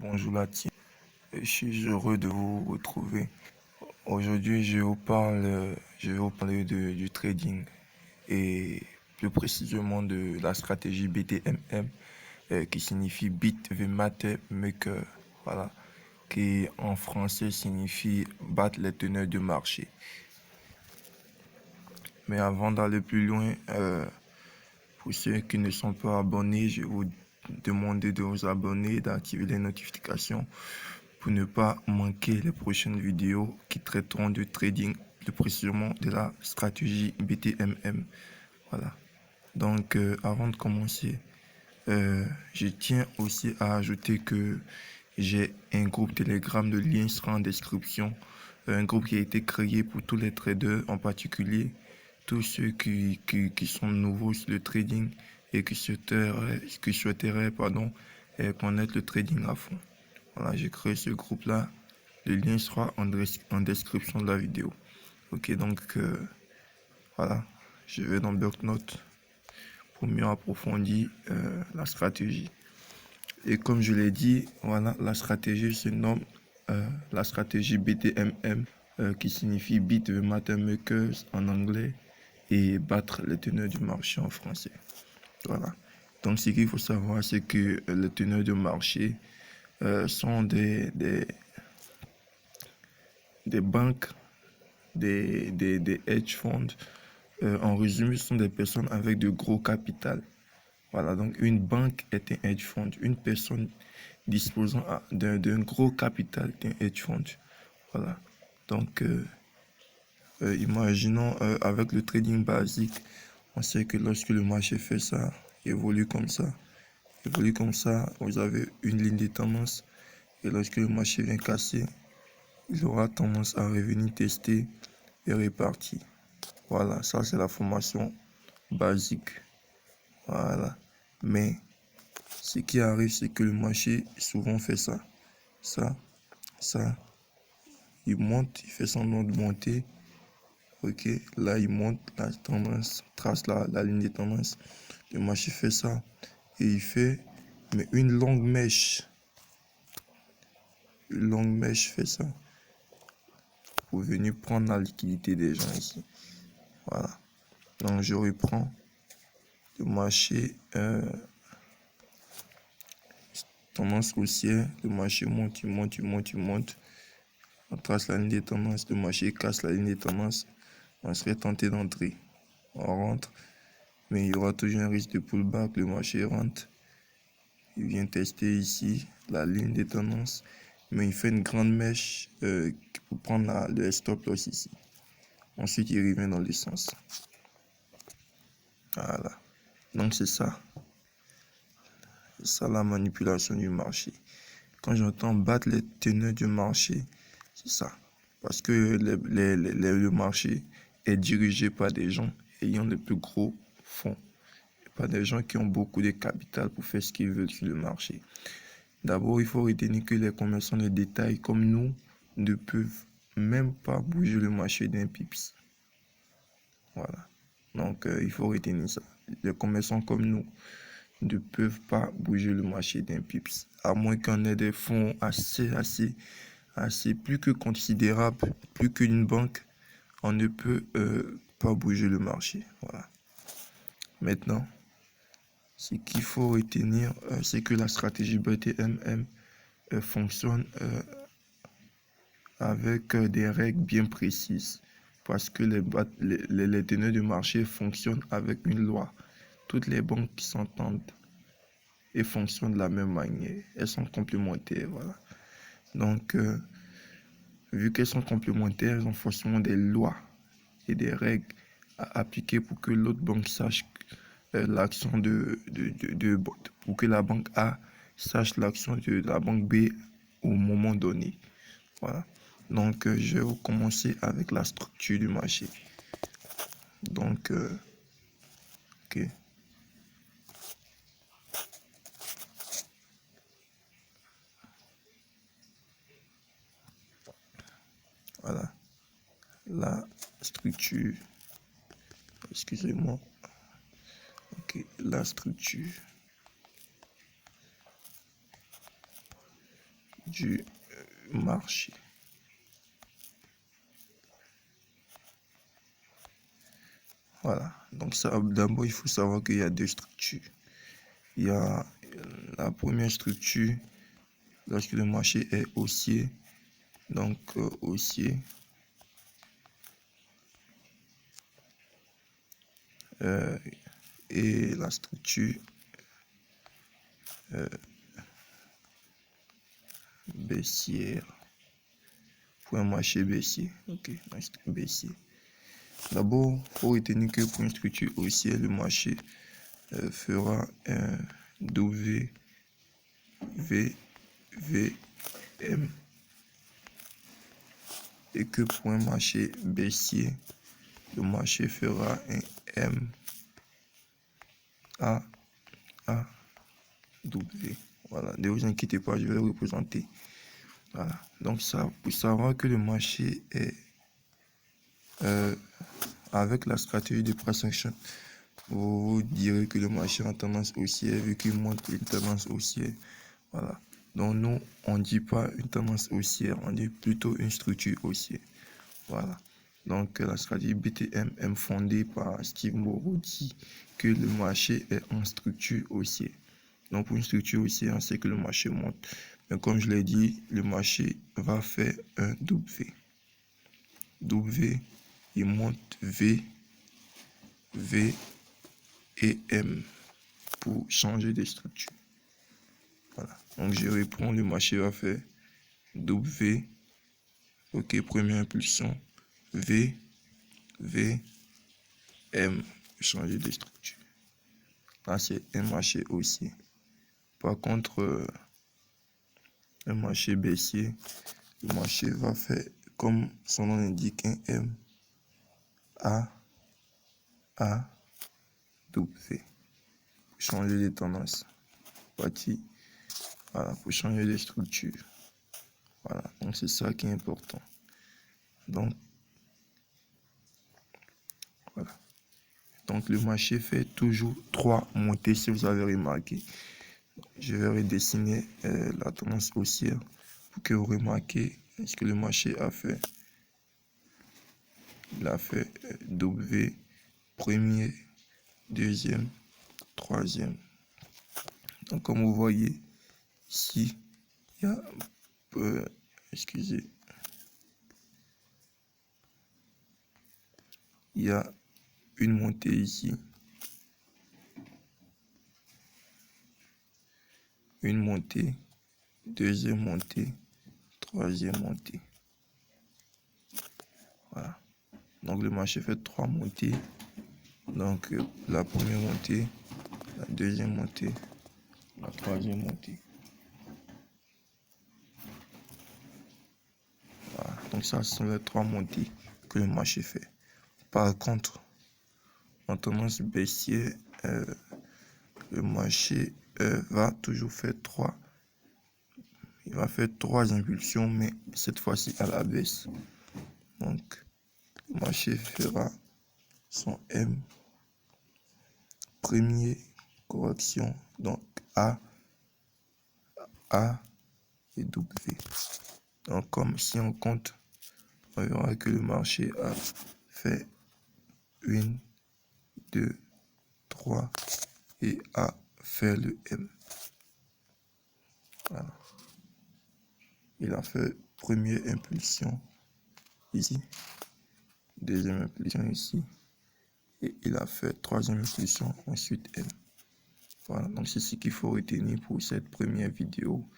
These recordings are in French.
Bonjour la team, je suis heureux de vous retrouver. Aujourd'hui, je vais vous parler du trading et plus précisément de la stratégie BTMM qui signifie Beat the Market Maker, voilà, qui en français signifie battre les teneurs de marché. Mais avant d'aller plus loin, pour ceux qui ne sont pas abonnés, je vais vous demander de vous abonner, d'activer les notifications pour ne pas manquer les prochaines vidéos qui traiteront du trading, plus précisément de la stratégie BTMM. Voilà. Donc, avant de commencer, je tiens aussi à ajouter que j'ai un groupe Telegram, le lien sera en description. Un groupe qui a été créé pour tous les traders, en particulier tous ceux qui sont nouveaux sur le trading et qui souhaiteraient connaître le trading à fond. Voilà, j'ai créé ce groupe-là. Le lien sera en description de la vidéo. Ok, donc voilà, je vais dans BlockNote pour mieux approfondir la stratégie. Et comme je l'ai dit, voilà, la stratégie se nomme la stratégie BTMM qui signifie Beat the Market Makers en anglais et battre les teneurs du marché en français. Voilà. Donc ce qu'il faut savoir, c'est que les teneurs de marché sont des banques, des hedge funds. En résumé, ce sont des personnes avec de gros capital. Voilà, donc une banque est un hedge fund. Une personne disposant d'un gros capital est un hedge fund. Voilà. Donc, imaginons avec le trading basique, on sait que lorsque le marché fait ça, évolue comme ça, vous avez une ligne de tendance. Et lorsque le marché vient casser, il aura tendance à revenir tester et repartir. Voilà, ça c'est la formation basique. Voilà. Mais ce qui arrive, c'est que le marché souvent fait ça. Ça. Il monte, il fait semblant de monter. Ok, là il monte, la tendance, trace la ligne de tendance. Le marché fait ça. Et il fait, mais une longue mèche. Une longue mèche fait ça. Pour venir prendre la liquidité des gens ici. Voilà. Donc je reprends. Le marché tendance haussière, le marché monte, il monte. On trace la ligne de tendance, le marché casse la ligne de tendance. On serait tenté d'entrer. On rentre, mais il y aura toujours un risque de pullback. Le marché rentre. Il vient tester ici la ligne de tendance, mais il fait une grande mèche pour prendre le stop loss ici. Ensuite, il revient dans le sens. Voilà. Donc, c'est ça. C'est ça la manipulation du marché. Quand j'entends battre les teneurs du marché, c'est ça. Parce que le marché est dirigé par des gens ayant le plus gros fonds. Pas des gens qui ont beaucoup de capital pour faire ce qu'ils veulent sur le marché. D'abord, il faut retenir que les commerçants de détail comme nous ne peuvent même pas bouger le marché d'un pips. Voilà. Donc, il faut retenir ça. Les commerçants comme nous ne peuvent pas bouger le marché d'un pips. À moins qu'on ait des fonds assez plus que considérables, plus qu'une banque, on ne peut pas bouger le marché. Voilà. Maintenant, ce qu'il faut retenir, c'est que la stratégie BTMM fonctionne avec des règles bien précises. Parce que les teneurs de marché fonctionnent avec une loi. Toutes les banques qui s'entendent et fonctionnent de la même manière. Elles sont complémentaires. Voilà. Donc, vu qu'elles sont complémentaires, elles ont forcément des lois et des règles à appliquer pour que l'autre banque sache l'action pour que la banque A sache l'action de la banque B au moment donné. Voilà. Donc, je vais commencer avec la structure du marché. Donc, ok. Voilà. La structure. Excusez-moi. Ok. La structure. du marché. Voilà, donc ça, d'abord, il faut savoir qu'il y a deux structures. Il y a la première structure, lorsque le marché est haussier, donc haussier, et la structure baissière, pour un marché baissier. Ok, baissier. D'abord, il faut retenir que pour une structure haussière, le marché fera un WVM et que pour un marché baissier, le marché fera un MAW. Voilà, ne vous inquiétez pas, je vais le représenter. Voilà, donc ça, pour savoir que le marché est avec la stratégie de price action, vous direz que le marché est en tendance haussière vu qu'il montre une tendance haussière. Voilà. Donc nous, on ne dit pas une tendance haussière, on dit plutôt une structure haussière. Voilà. Donc la stratégie BTMM fondée par Steve Moreau dit que le marché est en structure haussière. Donc pour une structure haussière, on sait que le marché monte. Mais comme je l'ai dit, le marché va faire un W. W, il monte V et M pour changer de structure. Voilà. Donc je réponds, le marché va faire W. Ok, première impulsion. V, M, changer de structure. Là, c'est un marché haussier. Par contre, un marché baissier, le marché va faire, comme son nom l'indique, un M, A, W. Pour changer de tendance. Parti. Voilà, pour changer de structure. Voilà, donc c'est ça qui est important. Donc, voilà. Donc le marché fait toujours 3 montées si vous avez remarqué. Je vais redessiner la tendance haussière pour que vous remarquez ce que le marché a fait. Il a fait W, premier, deuxième, troisième. Donc comme vous voyez ici, il y a, il y a une montée ici. Une montée, deuxième montée, troisième montée. Voilà. Donc le marché fait 3 montées. Donc la première montée, la deuxième montée, la troisième montée. Voilà. Donc ça, ce sont les 3 montées que le marché fait. Par contre, en tendance baissière, le marché va toujours faire 3. Il va faire 3 impulsions, mais cette fois-ci à la baisse. Donc, le marché fera son M. Premier, correction. Donc, A et W. Donc, comme si on compte, on verra que le marché a fait 1, 2, 3 et a fait le M. Voilà. Il a fait première impulsion ici, deuxième impulsion ici, et il a fait troisième impulsion, ensuite M. Voilà, donc c'est ce qu'il faut retenir pour cette première vidéo.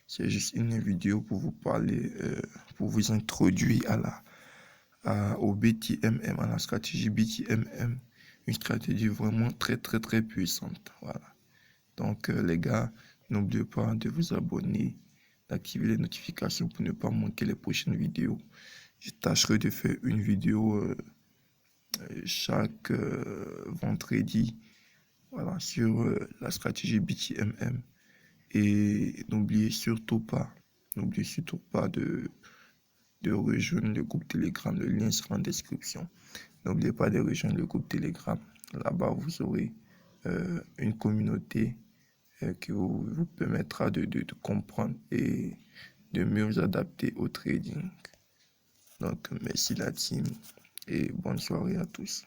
C'est juste une vidéo pour vous parler, pour vous introduire au BTMM, à la stratégie BTMM, une stratégie vraiment très puissante. Voilà. Donc les gars, n'oubliez pas de vous abonner, d'activer les notifications pour ne pas manquer les prochaines vidéos. Je tâcherai de faire une vidéo chaque vendredi, voilà, sur la stratégie BTMM. Et n'oubliez surtout pas de rejoindre le groupe Telegram. Le lien sera en description. N'oubliez pas de rejoindre le groupe Telegram. Là-bas, vous aurez une communauté qui vous permettra de comprendre et de mieux vous adapter au trading. Donc, merci la team et bonne soirée à tous.